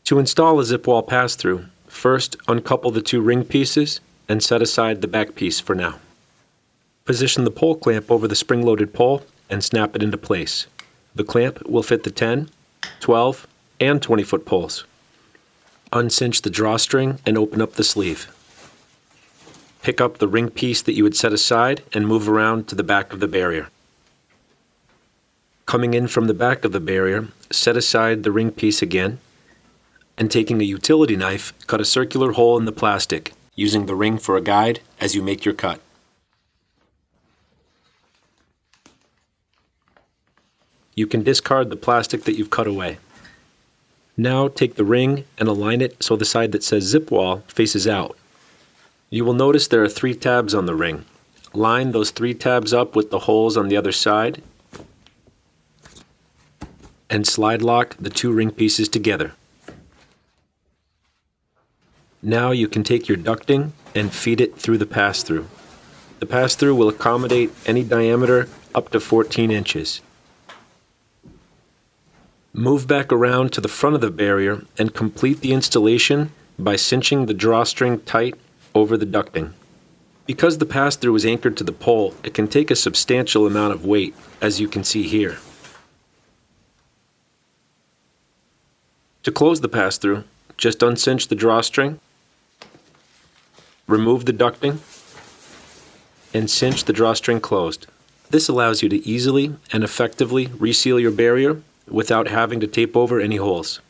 To install a ZipWall pass-through, first uncouple the two ring pieces and set aside the back piece for now. Position the pole clamp over the spring-loaded pole and snap it into place. The clamp will fit the 10, 12, and 20-foot poles. Uncinch the drawstring and open up the sleeve. Pick up the ring piece that you had set aside and move around to the back of the barrier. Coming in from the back of the barrier, set aside the ring piece again, and taking a utility knife, cut a circular hole in the plastic, using the ring for a guide as you make your cut. You can discard the plastic that you've cut away. Now take the ring and align it so the side that says ZipWall faces out. You will notice there are 3 tabs on the ring. Line those 3 tabs up with the holes on the other side and slide lock the 2 ring pieces together. Now you can take your ducting and feed it through the pass-through. The pass-through will accommodate any diameter up to 14 inches. Move back around to the front of the barrier and complete the installation by cinching the drawstring tight over the ducting. Because the pass-through is anchored to the pole, it can take a substantial amount of weight, as you can see here. To close the pass-through, just uncinch the drawstring, remove the ducting, and cinch the drawstring closed. This allows you to easily and effectively reseal your barrier without having to tape over any holes.